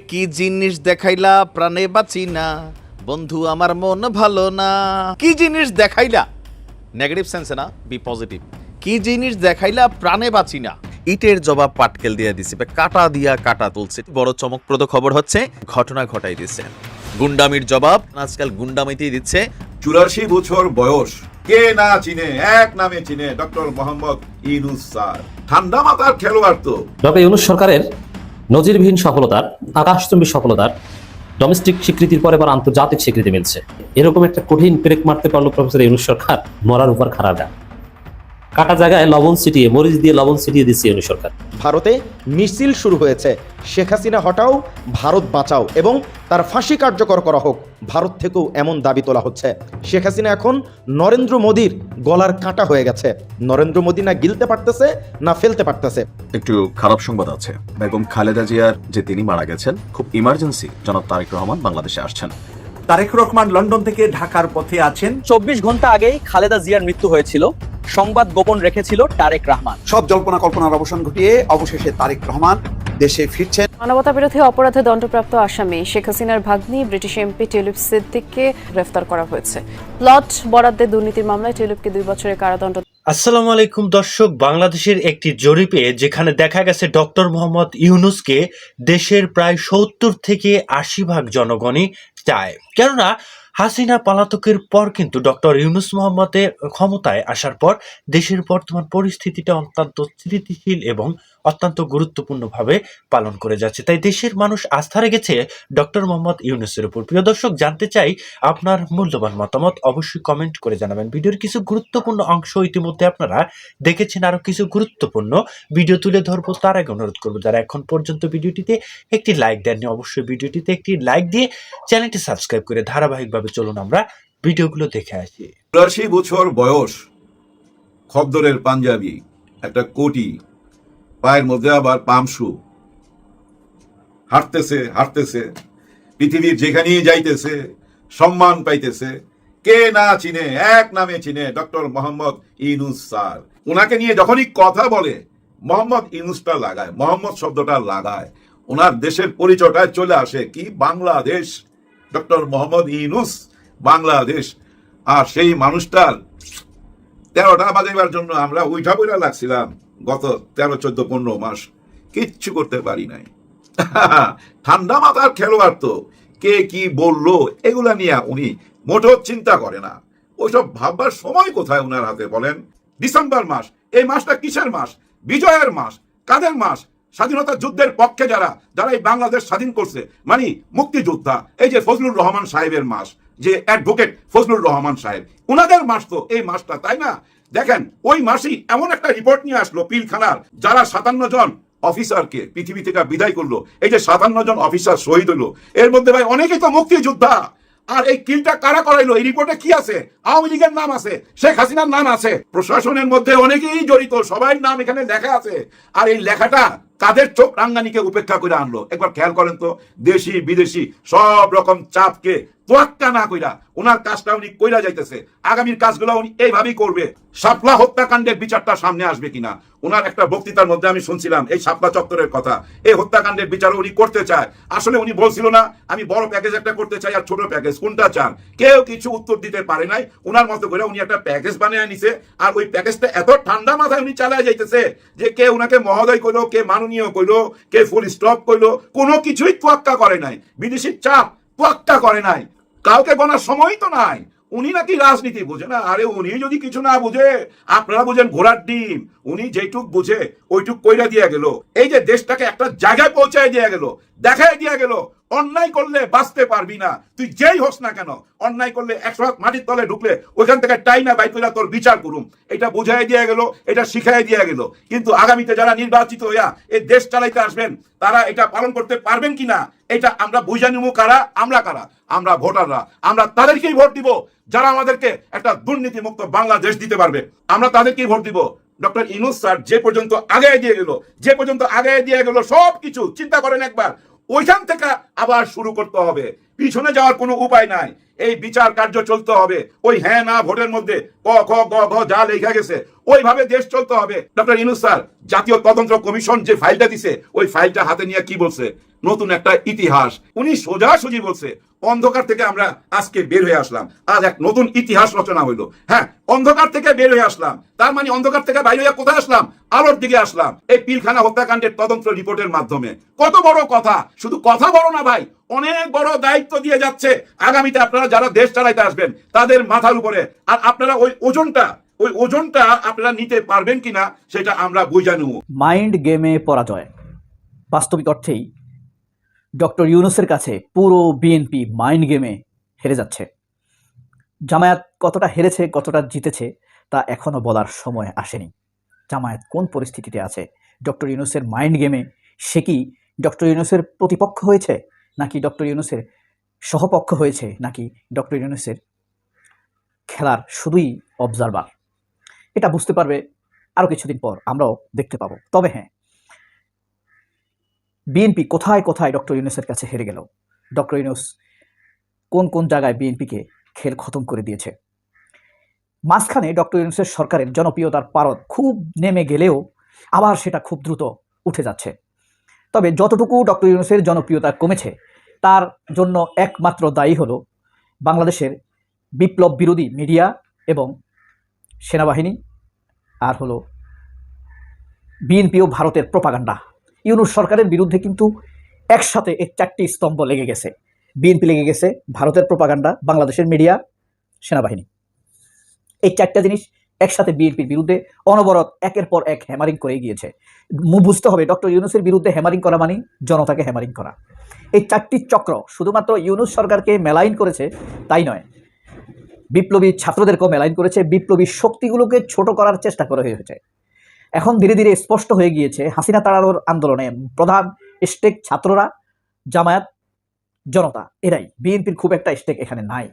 কি জিনিস দেখাইলা প্রাণে বাঁচি না, বন্ধু আমার মন ভালো না। কি জিনিস দেখাইলা, নেগেটিভ সেন্সে না, বি পজিটিভ। কি জিনিস দেখাইলা প্রাণে বাঁচি না, ইটের জবাব পাটকেল দিয়ে দিছে, কাটা দিয়া কাটা তুলছে। বড় চমকপ্রদ খবর হচ্ছে ঘটনা ঘটাই দিচ্ছে। গুন্ডামির জবাব আজকাল গুন্ডামিতেই দিচ্ছে। 84 বছর বয়স, কে না চিনে, এক নামে চিনে, ডক্টর মোহাম্মদ ইউনূস স্যার। ঠান্ডা মাথার খেলোয়াড় তো। ডক্টর ইউনূস সরকারের নজিরবিহীন সফলতার, আকাশচুম্বী সফলতার ডোমেস্টিক স্বীকৃতির পর এবার আন্তর্জাতিক স্বীকৃতি মিলছে। এরকম একটা কঠিন পেরেক মারতে পারলো প্রফেসর ইউনূস সরকার। মরার উপর খাড়া যা, কাটা জায়গায় লবণ ছিটিয়ে, মরিচ দিয়ে লবণ ছিটিয়ে দিচ্ছে ইউনূস সরকার। ভারতে মিছিল শুরু হয়েছে, শেখ হাসিনা হটাও, ভারত বাঁচাও এবং তার ফাঁসি কার্যকর করা হোক। ভারত থেকেও এমন দাবি তোলা হচ্ছে। শেখ হাসিনা এখন নরেন্দ্র মোদীর গলার কাঁটা হয়ে গেছে। নরেন্দ্র মোদী না গিলতে পারতেছে না ফেলতে পারতেছে। একটু খারাপ সংবাদ আছে, বেগম খালেদা জিয়ার যে তিনি মারা গেছেন, খুব ইমার্জেন্সি জনাব তারেক রহমান বাংলাদেশে আসছেন। তারেক রহমান লন্ডন থেকে ঢাকার পথে আছেন। 24 ঘন্টা আগেই খালেদা জিয়ার মৃত্যু হয়েছিল, সংবাদ গোপন রেখেছিল তারেক রহমান। সব জল্পনা কল্পনার অবসান ঘটিয়ে অবশেষে তারেক রহমান দেশে ফিরছেন। মানবতা বিরোধী অপরাধে দণ্ডপ্রাপ্ত আসামি শেখ হাসিনার ভাগ্নি ব্রিটিশ এমপি টিউলিপ সিদ্দিককে গ্রেফতার করা হয়েছে। প্লট বরাদ্দে দুর্নীতির মামলায় টিউলিপকে 2 বছরের কারাদণ্ড। আসসালামু আলাইকুম দর্শক, বাংলাদেশের একটি জরিপে যেখানে দেখা গেছে ডক্টর মোহাম্মদ ইউনূসকে দেশের প্রায় 70 থেকে 80 ভাগ জনগণই চায়। কেননা হাসিনা পলাতকের পর কিন্তু ডক্টর ইউনূস মোহাম্মদের ক্ষমতায় আসার পর দেশের বর্তমান পরিস্থিতিটা অত্যন্ত স্থিতিশীল এবং অত্যন্ত গুরুত্বপূর্ণভাবে পালন করে যাচ্ছে। তাই দেশের মানুষ আস্থা রেখেছে ডক্টর মোহাম্মদ ইউনূসের উপর। প্রিয় দর্শক, জানতে চাই আপনার মূল্যবান মতামত, অবশ্যই কমেন্ট করে জানাবেন। ভিডিওর কিছু গুরুত্বপূর্ণ অংশ ইতিমধ্যে আপনারা দেখেছেন, আরো কিছু গুরুত্বপূর্ণ ভিডিও তুলে ধরবো। তার আগে অনুরোধ করবো, যারা এখন পর্যন্ত ভিডিওটিতে একটি লাইক দেননি, অবশ্যই ভিডিওটিতে একটি লাইক দিয়ে চ্যানেলটি সাবস্ক্রাইব করে ধারাবাহিকভাবে চলুন আমরা ভিডিওগুলো দেখে আসি। 84 বছর বয়স, খদ্দরের পাঞ্জাবি, একটা কোটি, পায়ের মধ্যে আবার পামশু, হাঁটতেছে হাঁটতেছে, পৃথিবীর যেখানেই যাইতেছে সম্মান পাইতেছে। কে না চিনে, এক নামে চিনে, ডক্টর মোহাম্মদ ইউনূস স্যার। ওনাকে নিয়ে যখনই কথা বলে মোহাম্মদ ইউনূসটা লাগায়, মোহাম্মদ শব্দটা লাগায়, ওনার দেশের পরিচয়টা চলে আসে কি বাংলাদেশ। ডক্টর মোহাম্মদ ইউনূস, বাংলাদেশ। আর সেই মানুষটার 13টা বাজাইবার জন্য আমরা উইঠা বইরা লাগছিলাম গত 13, 14, 15 মাস, কিচ্ছু করতে পারি নাই। ঠান্ডা মাথার খেলোয়াড় তো। কে কি বললো এগুলা নিয়ে উনি মোটেও চিন্তা করে না। ওইসব ভাববার সময় কোথায় উনার হাতে বলেন? ডিসেম্বর মাস, এই মাসটা কিসের মাস? বিজয়ের মাস। কাদের মাস? স্বাধীনতা যুদ্ধের পক্ষে যারা যারা এই বাংলাদেশ স্বাধীন করছে, মানে মুক্তিযোদ্ধা। এই যে ফজলুর রহমান সাহেবের মাস, যে অ্যাডভোকেট ফজলুর রহমান সাহেব, উনাদের মাস তো এই মাসটা, তাই না? দেখেন ওই মাসেই এমন একটা রিপোর্ট নিয়ে আসলো পিলখানার, যারা 57 জন অফিসারকে পৃথিবী থেকে বিদায় করলো। এই যে 57 জন অফিসার শহীদ হলো, এর মধ্যে ভাই অনেকেই তো মুক্তিযোদ্ধা। আর এই কিলটা কারা করাইলো? এই রিপোর্টে কি আছে? আওয়ামী লীগের নাম আছে, শেখ হাসিনার নাম আছে, প্রশাসনের মধ্যে অনেকেই জড়িত, সবাই নাম এখানে লেখা আছে। আর এই লেখাটা কাদের চোখ রাঙ্গানিকে উপেক্ষা করে আনলো? একবার খেয়াল করেন তো। দেশি বিদেশি সব রকম চাপকে তোয়াক্কা না কইরা ওনার কাজটা উনি কইরা যাইতেছে। আগামীর কাজগুলো উনি এইভাবেই করবে। শাপলা হত্যাকাণ্ডের বিচারটা সামনে আসবে কিনা, ওনার একটা বক্তৃতার মধ্যে আমি শুনছিলাম এই শাপলা চত্বরের কথা। এই হত্যাকাণ্ডের বিচার উনি করতে চায়। আসলে উনি বলছিল না আমি বড় প্যাকেজ একটা করতে চাই আর ছোট প্যাকেজ, কোনটা চান? কেউ কিছু উত্তর দিতে পারে নাই। ওনার মতো করে উনি একটা প্যাকেজ বানিয়ে নিছে। আর ওই প্যাকেজটা এত ঠান্ডা মাথায় উনি চালায় যাইতেছে যে কে উনাকে মহোদয় কইলো, কে মাননীয় কইলো, কে ফুল স্টপ কইলো, কোনো কিছুই তোয়াক্কা করে নাই। বিদেশির চাপ তোয়াক্কা করে নাই। কাউকে গণার সময় তো নাই। উনি নাকি রাজনীতি বুঝে না। আরে উনি যদি কিছু না বুঝে, আপনারা বুঝেন ঘোড়ার ডিম। উনি যেটুক বুঝে ওইটুক কইরা দিয়ে গেল। এই যে দেশটাকে একটা জায়গায় পৌঁছায় দিয়ে গেল, দেখায় দিয়ে গেল, অন্যায় করলে বাঁচতে পারবি না, তুই যেই হোস না কেন। অন্যায় করলে 100 হাত মাটির তলে ঢুকলে ওইখান থেকে টাইনা বাই কইরা তোর বিচার করুম, এটা বুঝাই দিয়ে গেল, এটা শিখাই দিয়ে গেল। কিন্তু আগামীতে যারা নির্বাচিত হইয়া এই দেশ চালাইতে আসবেন, তারা এটা পালন করতে পারবেন কিনা এটা আমরা বুঝা নিব। কারা? আমরা কারা? আমরা ভোটাররা। আমরা তাদেরকেই ভোট দিব যারা আমাদেরকে একটা দুর্নীতি মুক্ত বাংলাদেশ দিতে পারবে। আমরা তাদেরকেই ভোট দিব। ডক্টর ইউনূস স্যার যে পর্যন্ত আগে দিয়ে গেল, যে পর্যন্ত আগে দিয়ে গেল, সবকিছু চিন্তা করেন একবার। ওইখান থেকে আবার শুরু করতে হবে। পিছনে যাওয়ার কোনো উপায় নাই। এই বিচার কার্য চলতে হবে ওই হ্যাঁ না ভোটের মধ্যে, ক খ গ ঘ যা লেখা গেছে ওইভাবে দেশ চলতে হবে। ডক্টর ইউনূস স্যার জাতীয় তদন্ত কমিশন যে ফাইলটা দিছে ওই ফাইলটা হাতে নিয়ে কি বলছে, নতুন একটা ইতিহাস। উনি সোজাসুজি বলছে অন্ধকার থেকে আমরা আজকে বের হয়ে আসলাম, আজ এক নতুন ইতিহাস রচনা হইলো। হ্যাঁ, অন্ধকার থেকে বের হয়ে আসলাম, তার মানে অন্ধকার থেকে বাইরে হয়ে কোথায় আসলাম? আলোর দিকে আসলাম এই পিলখানা হত্যাকাণ্ডের তদন্ত রিপোর্টের মাধ্যমে। কত বড় কথা! শুধু কথা বড় না ভাই, অনেক বড় দায়িত্ব দিয়ে যাচ্ছে আগামীতে আপনারা যারা দেশ চালাইতে আসবেন তাদের মাথার উপরে। আর আপনারা ওই ওজনটা আপনারা নিতে পারবেন কিনা সেটা আমরা বুঝে নেব। মাইন্ড গেমে পরাজয়। বাস্তবিক অর্থেই ডক্টর ইউনূসের কাছে পুরো বিএনপি মাইন্ড গেমে হেরে যাচ্ছে। জামায়াত কতটা হেরেছে কতটা জিতেছে তা এখনো বলার সময় আসেনি। জামায়াত কোন পরিস্থিতিতে আছে, ডক্টর ইউনূসের মাইন্ড গেমে সে কি ডক্টর ইউনূসের প্রতিপক্ষ হয়েছে, নাকি ডক্টর ইউনূসের সহপক্ষ হয়েছে, নাকি ডক্টর ইউনূসের খেলার শুধুই অবজারভার? এটা বুঝতে পারবে আরও কিছুদিন পর, আমরাও দেখতে পাবো। তবে হ্যাঁ, বিএনপি কোথায় কোথায় ডক্টর ইউনূসের কাছে হেরে গেল, ডক্টর ইউনূস কোন কোন জায়গায় বিএনপিকে খেল খতম করে দিয়েছে। মাঝখানে ডক্টর ইউনূসের সরকারের জনপ্রিয়তার পারদ খুব নেমে গেলেও আবার সেটা খুব দ্রুত উঠে যাচ্ছে। তবে যতটুকু ডক্টর ইউনূসের জনপ্রিয়তা কমেছে তার জন্য একমাত্র দায়ী হলো বাংলাদেশের বিপ্লব বিরোধী মিডিয়া এবং সেনাবাহিনী, আর হলো বিএনপি ও ভারতের প্রোপাগান্ডা। ইউনূস সরকারের বিরুদ্ধে কিন্তু একসাথে এই চারটি স্তম্ভ লেগে গেছে। বিএনপি লেগে গেছে, ভারতের প্রোপাগান্ডা, বাংলাদেশের মিডিয়া, সেনাবাহিনী। এই চারটা জিনিস একসাথে বিএনপির বিরুদ্ধে অনবরত একের পর এক হ্যামারিং করে গিয়েছে। বুঝতে হবে ডক্টর ইউনূসের বিরুদ্ধে হ্যামারিং করা মানে জনতাকে হ্যামারিং করা। এই চারটি চক্র শুধুমাত্র ইউনূস সরকারকে মেলাইন করেছে তাই নয়, বিপ্লবী ছাত্রদেরকেও মেলাইন করেছে, বিপ্লবী শক্তিগুলোকে ছোট করার চেষ্টা করা হয়েছে। এখন ধীরে ধীরে স্পষ্ট হয়ে গিয়েছে হাসিনা তাড়ানোর আন্দোলনে প্রধান স্টেক ছাত্ররা, জামায়াত, জনতা, এরাই। বিএনপির খুব একটা স্টেক এখানে নাই,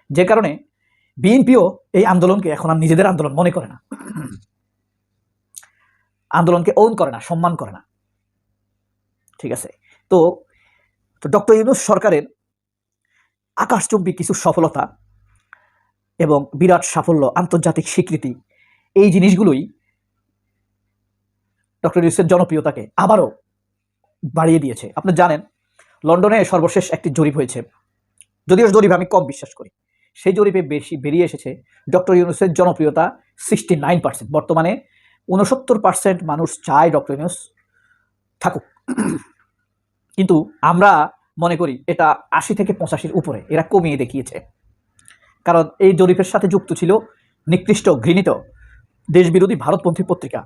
যে কারণে বিএনপিও এই আন্দোলনকে এখন আর নিজেদের আন্দোলন মনে করে না, আন্দোলনকে ওন করে না, সম্মান করে না। ঠিক আছে, তো ডক্টর ইউনূস সরকারের আকাশচুম্বী কিছু সফলতা এবং বিরাট সাফল্য, আন্তর্জাতিক স্বীকৃতি, এই জিনিসগুলোই ডক্টর ইউনূসের জনপ্রিয়তাকে আবারও বাড়িয়ে দিয়েছে। আপনি জানেন লন্ডনে সর্বশেষ একটি জরিপ হয়েছে, যদিও জরিপ আমি কম বিশ্বাস করি, সেই জরিপে বেরিয়ে এসেছে ডক্টর ইউনূসের জনপ্রিয়তা 69%। বর্তমানে 69% মানুষ চায় ডক্টর ইউনূস থাকুক, কিন্তু আমরা মনে করি এটা 80 থেকে 85-র উপরে এরা কমিয়ে দেখিয়েছে। কারণ এই জরিপের সাথে যুক্ত ছিল নিকৃষ্ট ঘৃণিত দেশবিরোধী ভারতপন্থী পত্রিকা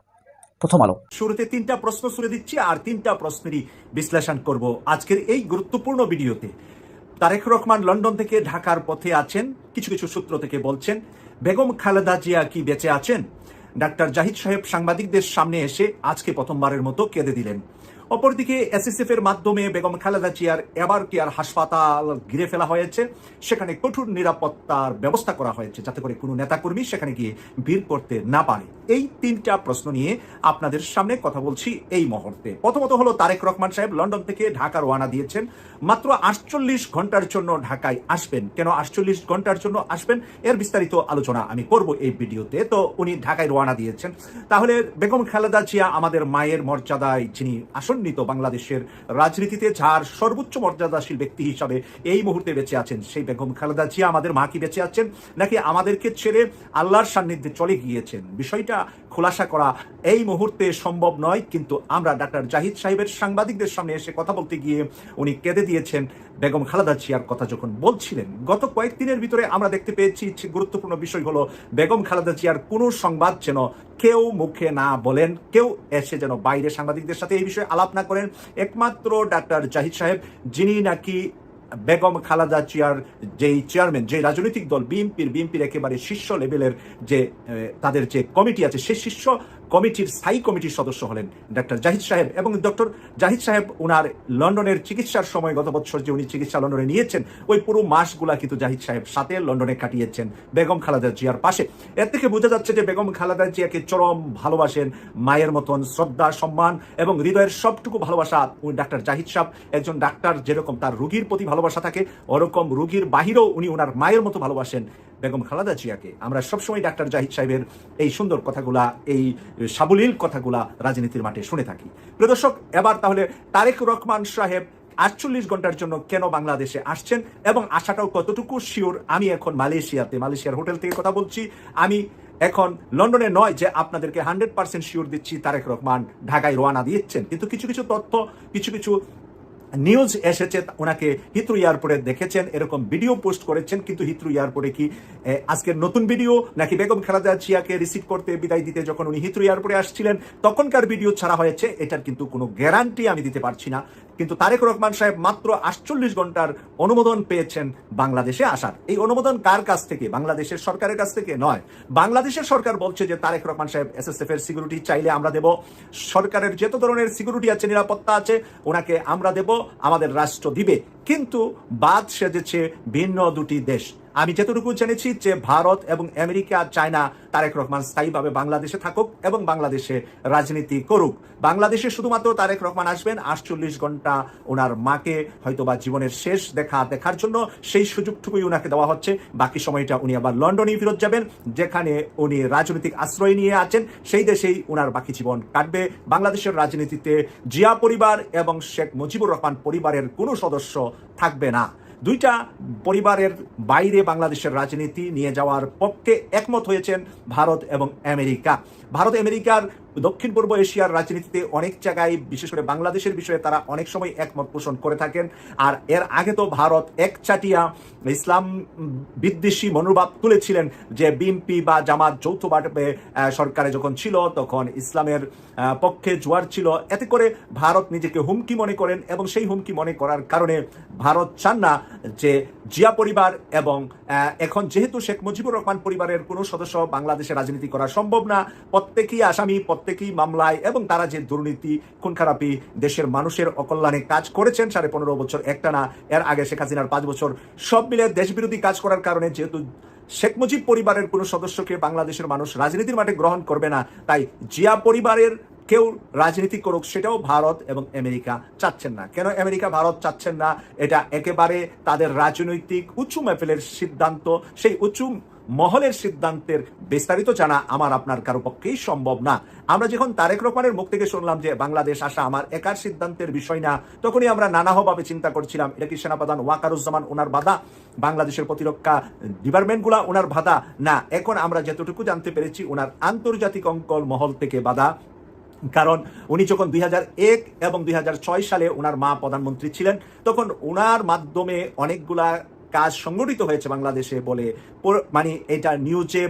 প্রথম আলো। শুরুতে 3টা প্রশ্ন ছুড়ে দিচ্ছি আর 3টা প্রশ্নেরই বিশ্লেষণ করব আজকের এই গুরুত্বপূর্ণ ভিডিওতে। তারেক রহমান লন্ডন থেকে ঢাকার পথে আছেন, কিছু কিছু সূত্র থেকে বলছেন বেগম খালেদা জিয়া কি বেঁচে আছেন? ডাক্তার জাহিদ সাহেব সাংবাদিকদের সামনে এসে আজকে প্রথমবারের মতো কেঁদে দিলেন। অপরদিকে এসএসএফ এর মাধ্যমে বেগম খালেদা জিয়ার এবার কেয়ার হাসপাতাল ঘিরে ফেলা হয়েছে, সেখানে কঠোর নিরাপত্তার ব্যবস্থা করা হয়েছে যাতে করে কোনো নেতাকর্মী সেখানে গিয়ে ভিড় করতে না পারে। এই 3টা প্রশ্ন নিয়ে আপনাদের সামনে কথা বলছি এই মুহূর্তে। প্রথমত হলো তারেক রহমান সাহেব লন্ডন থেকে ঢাকা রওনা দিয়েছেন, মাত্র 48 ঘন্টার জন্য ঢাকায় আসবেন। কেন 48 ঘন্টার জন্য আসবেন এর বিস্তারিত আলোচনা আমি করব এই ভিডিওতে। তো উনি ঢাকায় রওনা দিয়েছেন, তাহলে বেগম খালেদা জিয়া আমাদের মায়ের মর্যাদায় যিনি আসন্নিত বাংলাদেশের রাজনীতিতে, যার সর্বোচ্চ মর্যাদাশীল ব্যক্তি হিসাবে এই মুহূর্তে বেঁচে আছেন, সেই বেগম খালেদা জিয়া আমাদের মা কি বেঁচে আছেন নাকি আমাদেরকে ছেড়ে আল্লাহর সান্নিধ্যে চলে গিয়েছেন? বিষয়টা খোলাসা করা এই মুহূর্তে সম্ভব নয়, কিন্তু আমরা ডাক্তার জাহিদ সাহেবের সাংবাদিকদের সামনে এসে কথা বলতে গিয়ে উনি কেঁদে দিয়েছেন বেগম খালেদা জিয়ার কথা যখন বলছিলেন। গত কয়েকদিনের ভিতরে আমরা দেখতে পেয়েছি গুরুত্বপূর্ণ বিষয় হলো বেগম খালেদা জিয়ার কোনো সংবাদ যেন কেউ মুখে না বলেন, কেউ এসে যেন বাইরে সাংবাদিকদের সাথে এই বিষয়ে আলাপ না করেন। একমাত্র ডাক্তার জাহিদ সাহেব, যিনি নাকি বেগম খালেদা জিয়ার যেই চেয়ারম্যান, যে রাজনৈতিক দল বিএনপির একেবারে শীর্ষ লেভেলের যে তাদের যে কমিটি আছে, সেই শীর্ষ কমিটির স্থায়ী কমিটির সদস্য হলেন ডক্টর জাহিদ সাহেব। এবং ডক্টর জাহিদ সাহেব ওনার লন্ডনের চিকিৎসার সময় গত বছর যে উনি চিকিৎসা লন্ডনে নিয়েছেন ওই পুরো মাসগুলা কিন্তু জাহিদ সাহেব সাথে লন্ডনে কাটিয়েছেন বেগম খালেদা জিয়ার পাশে। এর থেকে বোঝা যাচ্ছে যে বেগম খালেদা জিয়াকে চরম ভালোবাসেন, মায়ের মতন শ্রদ্ধা, সম্মান এবং হৃদয়ের সবটুকু ভালোবাসা ডাক্তার জাহিদ সাহেব। একজন ডাক্তার যেরকম তার রুগীর প্রতি ভালোবাসা থাকে, ওরকম রুগীর বাহিরেও উনি ওনার মায়ের মতো ভালোবাসেন বেগম খালেদা জিয়াকে। আমরা সবসময় ডাক্তার জাহিদ সাহেবের এই সুন্দর কথাগুলা, এই সাবলীল কথাগুলা রাজনীতির মাঠে শুনে থাকি। প্রিয় দর্শক, এবার তাহলে তারেক রহমান সাহেব 48 ঘন্টার জন্য কেন বাংলাদেশে আসছেন এবং আসাটাও কতটুকু শিওর। আমি এখন মালয়েশিয়ার হোটেল থেকে কথা বলছি। আমি এখন লন্ডনে নয় যে আপনাদেরকে 100% শিওর দিচ্ছি তারেক রহমান ঢাকায় রওনা দিয়েছেন, কিন্তু কিছু কিছু তথ্য, কিছু নিউজ এসেছে। ওনাকে হিথ্রো এয়ারপোর্টে দেখেছেন, এরকম ভিডিও পোস্ট করেছেন। কিন্তু হিথ্রো এয়ারপোর্টে কি আজকের নতুন ভিডিও নাকি বেগম খালেদা জিয়াকে রিসিভ করতে, বিদায় দিতে যখন উনি হিথ্রো এয়ারপোর্টে আসছিলেন তখনকার ভিডিও ছাড়া হয়েছে, এটার কিন্তু কোনো গ্যারান্টি আমি দিতে পারছি না। কিন্তু তারেক রহমান সাহেব মাত্র 48 ঘন্টার অনুমোদন পেয়েছেন বাংলাদেশে আসার। এই অনুমোদন কার কাছ থেকে? বাংলাদেশের সরকারের কাছ থেকে নয়। বাংলাদেশের সরকার বলছে যে তারেক রহমান সাহেব এসএসএফ এর সিকিউরিটি চাইলে আমরা দেব, সরকারের যত ধরনের সিকিউরিটি আছে, নিরাপত্তা আছে, ওনাকে আমরা দেব, আমাদের রাষ্ট্র দিবে। কিন্তু বাদ সেজেছে ভিন্ন দুটি দেশ। আমি যতটুকু জেনেছি যে ভারত এবং আমেরিকা চায় না তারেক রহমান স্থায়ীভাবে বাংলাদেশে থাকুক এবং বাংলাদেশে রাজনীতি করুক। বাংলাদেশে শুধুমাত্র তারেক রহমান আসবেন 48 ঘন্টা ওনার মাকে হয়তোবা জীবনের শেষ দেখার জন্য, সেই সুযোগটুকুই ওনাকে দেওয়া হচ্ছে। বাকি সময়টা উনি আবার লন্ডনে ফেরত যাবেন, যেখানে উনি রাজনৈতিক আশ্রয় নিয়ে আছেন, সেই দেশেই ওনার বাকি জীবন কাটবে। বাংলাদেশের রাজনীতিতে জিয়া পরিবার এবং শেখ মুজিবুর রহমান পরিবারের কোনো সদস্য থাকবে না। দুইটা পরিবারের বাইরে বাংলাদেশের রাজনীতি নিয়ে যাওয়ার পক্ষে একমত হয়েছেন ভারত এবং আমেরিকা। ভারত আমেরিকার দক্ষিণ পূর্ব এশিয়ার রাজনীতিতে অনেক জায়গায়, বিশেষ করে বাংলাদেশের বিষয়ে তারা অনেক সময় একমত পোষণ করে থাকেন। আর এর আগে তো ভারত একচাটিয়া ইসলাম বিদ্বেষী মনোভাব তুলেছিলেন যে বিএনপি বা জামাত যৌথভাবে সরকারে যখন ছিল তখন ইসলামের পক্ষে জোয়ার ছিল। এতে করে ভারত নিজেকে হুমকি মনে করেন এবং সেই হুমকি মনে করার কারণে ভারত চান না যে জিয়া পরিবার এবং এখন যেহেতু শেখ মুজিবুর রহমান পরিবারের কোনো সদস্য বাংলাদেশে রাজনীতি করা সম্ভব না, প্রত্যেকেই আসামি, প্রত্যেকেই মামলায়, এবং তারা যে দুর্নীতি, খুন খারাপি, দেশের মানুষের অকল্যাণে কাজ করেছেন 15.5 বছর একটানা, এর আগে শেখ হাসিনার 5 বছর, সব মিলে দেশবিরোধী কাজ করার কারণে যেহেতু শেখ মুজিব পরিবারের কোনো সদস্যকে বাংলাদেশের মানুষ রাজনীতির মাঠে গ্রহণ করবে না, তাই জিয়া পরিবারের কেউ রাজনীতি করুক সেটাও ভারত এবং আমেরিকা চাচ্ছেন না। কেন আমেরিকা ভারত চাচ্ছেন না? এটা একেবারে তাদের রাজনৈতিক উঁচু লেভেলের সিদ্ধান্ত। সেই উঁচু মহলের সিদ্ধান্তের বিস্তারিত জানা আমার আপনার কারো পক্ষেই সম্ভব না। আমরা যখন তারেক রহমানের মুখ থেকে শুনলাম যে বাংলাদেশ আসা আমার একার সিদ্ধান্তের বিষয় না, তখনই আমরা নানাভাবে চিন্তা করছিলাম এটা কি সেনাপ্রধান ওয়াকারুজ্জামান ওনার বাধা, বাংলাদেশের প্রতিরক্ষা ডিপার্টমেন্টগুলা ওনার বাধা না। এখন আমরা যতটুকু জানতে পেরেছি ওনার আন্তর্জাতিক অঙ্কল মহল থেকে বাধা। কারণ উনি যখন 2001 এবং 2006 সালে ওনার মা প্রধানমন্ত্রী ছিলেন, তখন ওনার মাধ্যমে অনেকগুলা কাজ সংগঠিত হয়েছে বাংলাদেশে বলে, মানে এটা নিউজে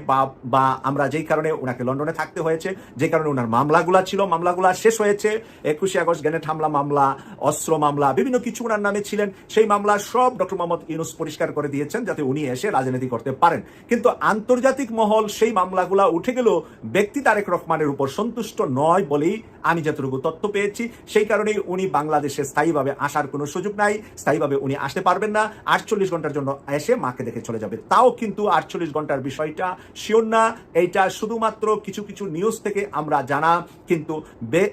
বা আমরা যেই কারণে ওনাকে লন্ডনে থাকতে হয়েছে, যে কারণে ওনার মামলাগুলা ছিল, মামলাগুলা শেষ হয়েছে। 21 আগস্ট গ্রেনেড হামলা মামলা, অস্ত্র মামলা, বিভিন্ন কিছু ওনার নামে ছিলেন। সেই মামলা সব ডক্টর মোহাম্মদ ইউনূস পরিষ্কার করে দিয়েছেন যাতে উনি এসে রাজনীতি করতে পারেন। কিন্তু আন্তর্জাতিক মহল সেই মামলাগুলা উঠে গেল ব্যক্তি তারেক রহমানের উপর সন্তুষ্ট নয় বলেই আমি যতটুকু তথ্য পেয়েছি, সেই কারণেই উনি বাংলাদেশে স্থায়ীভাবে আসার কোনো সুযোগ নাই, স্থায়ীভাবে উনি আসতে পারবেন না। 48 ঘন্টার জন্য এসে মাকে দেখে চলে যাবে। তাও কিন্তু 48 ঘন্টার বিষয়টা শিওর না, এইটা শুধুমাত্র কিছু কিছু নিউজ থেকে আমরা জানা। কিন্তু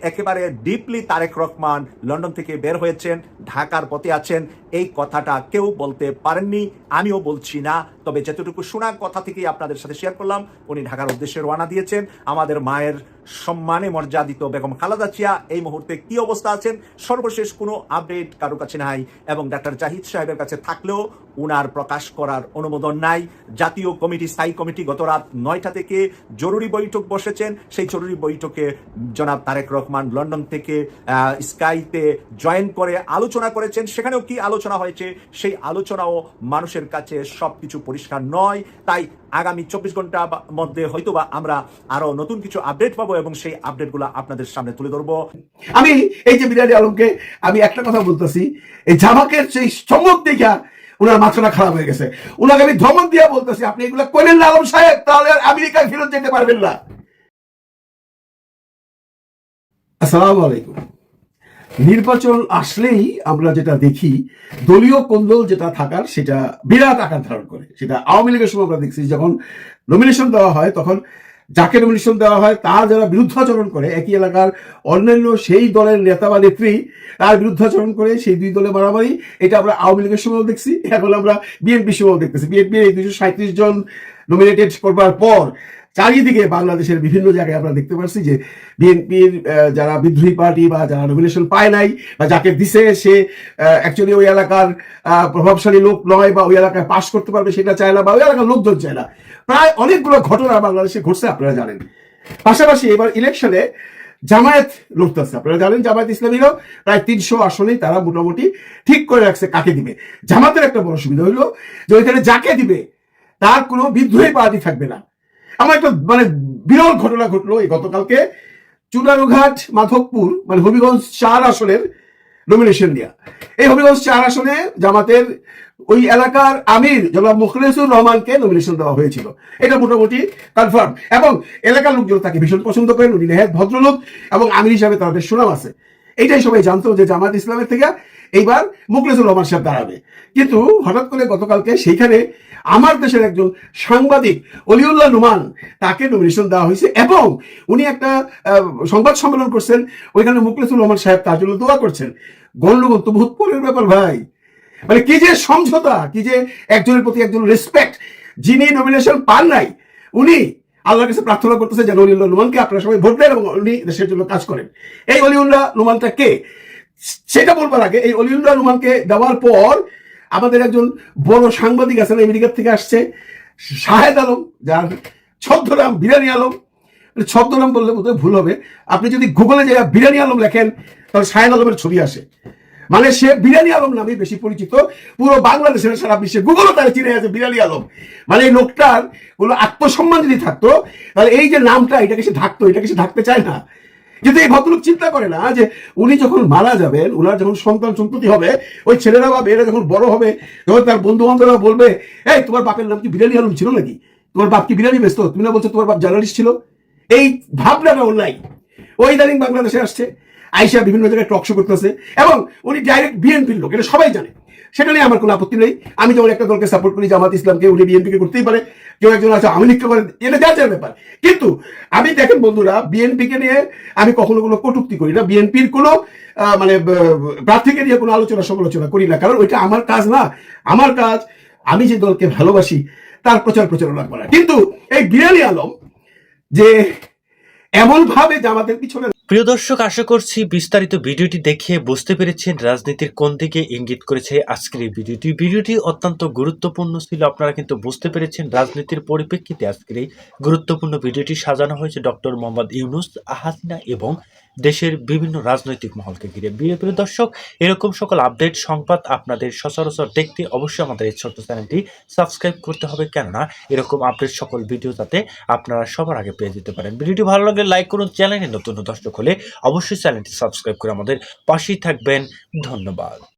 একেবারে ডিপলি তারেক রহমান লন্ডন থেকে বের হয়েছেন, ঢাকার পথে আছেন, এই কথাটা কেউ বলতে পারেননি, আমিও বলছি না। তবে যতটুকু শোনা কথা থেকেই আপনাদের সাথে শেয়ার করলাম, উনি ঢাকার উদ্দেশ্যে রওনা দিয়েছেন। আমাদের মায়ের সম্মানে মর্যাদিত বেগম খালেদা জিয়া এই মুহূর্তে কি অবস্থা আছেন, সর্বশেষ কোনো আপডেট কারো কাছে নাই, এবং ডাক্তার জাহিদ সাহেবের কাছে থাকলেও উনার প্রকাশ করার অনুমোদন নাই। জাতীয় কমিটি, স্থায়ী কমিটি গত রাত 9টা থেকে জরুরি বৈঠক বসেছেন। সেই জরুরি বৈঠকে জনাব তারেক রহমান লন্ডন থেকে স্কাইতে জয়েন করে আলোচনা করেছেন। সেখানেও কি আলোচনা হয়েছে, সেই আলোচনাও মানুষের কাছে সবকিছু পরিষ্কার নয়। তাই আগামী 24 ঘন্টার মধ্যে হয়তোবা আমরা আরো নতুন কিছু আপডেট পাবো এবং সেই আপডেটগুলো আপনাদের সামনে তুলে ধরবো। আমি এই যে বিরানি আলমকে আমি একটা কথা বলতেছি, এই জামাকের সেই চমক দেখা উনার মাথাটা খারাপ হয়ে গেছে। উনাকে আমি ধমক দিয়ে বলতেছি, আপনি এগুলো করেন না আলম সাহেব, তাহলে আমেরিকায় ফেরত যেতে পারবেন না। আসসালামু আলাইকুম। নির্বাচন আসলেই আমরা যেটা দেখি, দলীয় কোন্দল যেটা থাকার সেটা বিরাট আকার ধারণ করে। সেটা আওয়ামী লীগের সময় আমরা দেখছি, যখন নমিনেশন দেওয়া হয় তখন যাকে নমিনেশন দেওয়া হয় তার যারা বিরুদ্ধাচরণ করে, একই এলাকার অন্যান্য সেই দলের নেতা বা নেত্রী তার বিরুদ্ধাচরণ করে, সেই দুই দলে মারামারি। এটা আমরা আওয়ামী লীগের সময়ও দেখছি, এখন আমরা বিএনপির সময়ও দেখতেছি। বিএনপির এই 237 জন নমিনেটেড করবার পর চারিদিকে বাংলাদেশের বিভিন্ন জায়গায় আমরা দেখতে পাচ্ছি যে বিএনপির যারা বিদ্রোহী পার্টি বা যারা নমিনেশন পায় নাই বা যাকে দিছে সে অ্যাকচুয়ালি ওই এলাকার প্রভাবশালী লোক নয় বা ওই এলাকায় পাশ করতে পারবে সেটা চায় না, বা ওই এলাকার লোকজন চায় না। প্রায় অনেকগুলো ঘটনা বাংলাদেশে ঘটছে, আপনারা জানেন। পাশাপাশি এবার ইলেকশনে জামায়াত লড়তেছে, আপনারা জানেন জামায়াত ইসলামীরাও প্রায় 300 আসনেই তারা মোটামুটি ঠিক করে রাখছে কাকে দিবে। জামাতের একটা বড় সুবিধা হইলো যে ওইখানে যাকে দিবে তার কোনো বিদ্রোহী পার্টি থাকবে না। আমার একটা মানে বিরল ঘটনা ঘটলো এই গতকালকে, চুনারুঘাট মাধবপুর মানে হবিগঞ্জ 4 আসনের নমিনেশন দেওয়া। এই হবিগঞ্জ 4 আসনে জামাতের ওই এলাকার আমির জনাব মুখলেসুর রহমানকে নমিনেশন দেওয়া হয়েছিল। এটা মোটামুটি কনফার্ম, এবং এলাকার লোকজন তাকে ভীষণ পছন্দ করেন। উনি নেহাত ভদ্রলোক এবং আমির হিসাবে তার বেশ সুনাম আছে। এইটাই সবাই জানতো যে জামাত ইসলামের থেকে এইবার মুখলেসুর রহমান সাহেব দাঁড়াবে। কিন্তু হঠাৎ করে গতকালকে সেইখানে আমার দেশের একজন সাংবাদিক অলিউল্লাহ নুমান তাকে নমিনেশন দেওয়া হয়েছে, এবং উনি একটা সংবাদ সম্মেলন করছেন, ওইখানে মুখলেসুর রহমান সাহেব তার জন্য দোয়া করছেন। গণ্ডগোল তো বহুত পরের ব্যাপার ভাই, মানে কি যে সমঝোতা, কি যে একজনের প্রতি একজন রেসপেক্ট। যিনি নমিনেশন পান নাই উনি আল্লাহর কাছে প্রার্থনা করতেছে যেন অলিউল্লাহ নুমানকে আপনারা সবাই ভোট দেন এবং উনি দেশের জন্য কাজ করেন। এই অলিউল্লাহ নুমানটা কে সেটা বলবার আগে, এই অলিউল্লাহ নুমানকে দেওয়ার পর আমাদের একজন বড় সাংবাদিক আছেন, আমেরিকার থেকে আসছে, শাহেদ আলম, যার ছদ্মনাম বিরানি আলম। ছদ্মনাম বললে বোধহয় ভুল হবে, আপনি যদি গুগলে যে বিরানি আলম লেখেন তাহলে শাহেদ আলমের ছবি আসে। মানে সে বিরানি আলম নামে বেশি পরিচিত পুরো বাংলাদেশের, সারা বিশ্বে গুগলও তারা চিনে আছে বিরানি আলম। মানে এই লোকটার কোনো আত্মসম্মান যদি থাকতো তাহলে এই যে নামটা এটাকে সে ঢাকতো, এটাকে সে ঢাকতে চায় না। কিন্তু এই ভদ্রলোক চিন্তা করে না যে উনি যখন মারা যাবেন, ওনার যখন সন্তান সন্ততি হবে, ওই ছেলেরা বা মেয়েরা যখন বড় হবে, যখন তার বন্ধু বান্ধবরা বলবে, এই তোমার বাপের নাম কি বিরানি আলম ছিল নাকি, তোমার বাপ কি বিরানি বেচতো, তুমি না বলছো তোমার বাপ জার্নালিস্ট ছিল। এই ভাবনাটা ওর নাই। ওই ইদানিং বাংলাদেশে আসছে, আইসা বিভিন্ন জায়গায় টক শো করতেছে, এবং উনি ডাইরেক্ট বিএনপির লোক, এটা সবাই জানে। সেটা নিয়ে আমার কোনো আপত্তি নেই। আমি যেমন একটা দলকে সাপোর্ট করি, জামাত ইসলামকে, উনি বিএনপিকে করতেই পারে, কেউ একজন আছে আওয়ামী লীগকে করে, এটা যার যার ব্যাপার। কিন্তু আমি দেখেন বন্ধুরা, বিএনপিকে নিয়ে আমি কখনো কোনো কটূক্তি করি না, বিএনপির কোনো মানে প্রার্থীকে নিয়ে কোনো আলোচনা সমালোচনা করি না, কারণ ওইটা আমার কাজ না। আমার কাজ আমি যে দলকে ভালোবাসি তার প্রচারণা করা। কিন্তু এই বিরানি আলম যে এমন ভাবে জামাতের পিছনে। প্রিয় দর্শক, আশা করছি বিস্তারিত ভিডিওটি দেখে বুঝতে পেরেছেন রাজনীতির কোন দিকে ইঙ্গিত করেছে আজকের এই ভিডিওটি অত্যন্ত গুরুত্বপূর্ণ ছিল। আপনারা কিন্তু বুঝতে পেরেছেন রাজনীতির পরিপ্রেক্ষিতে আজকের এই গুরুত্বপূর্ণ ভিডিওটি সাজানো হয়েছে ডক্টর মোহাম্মদ ইউনূস, হাসিনা এবং দেশের বিভিন্ন রাজনৈতিক মহলকে ঘিরে। প্রিয় দর্শক, এরকম সকল আপডেট সংবাদ আপনাদের সচরাচর দেখতে অবশ্যই আমাদের এই ছোট্ট চ্যানেলটি সাবস্ক্রাইব করতে হবে, কেননা এরকম আপডেট সকল ভিডিও যাতে আপনারা সবার আগে পেয়ে যেতে পারেন। ভিডিওটি ভালো লাগলে লাইক করুন, চ্যানেলে নতুন দর্শক হলে অবশ্যই চ্যানেলটি সাবস্ক্রাইব করে আমাদের পাশেই থাকবেন। ধন্যবাদ।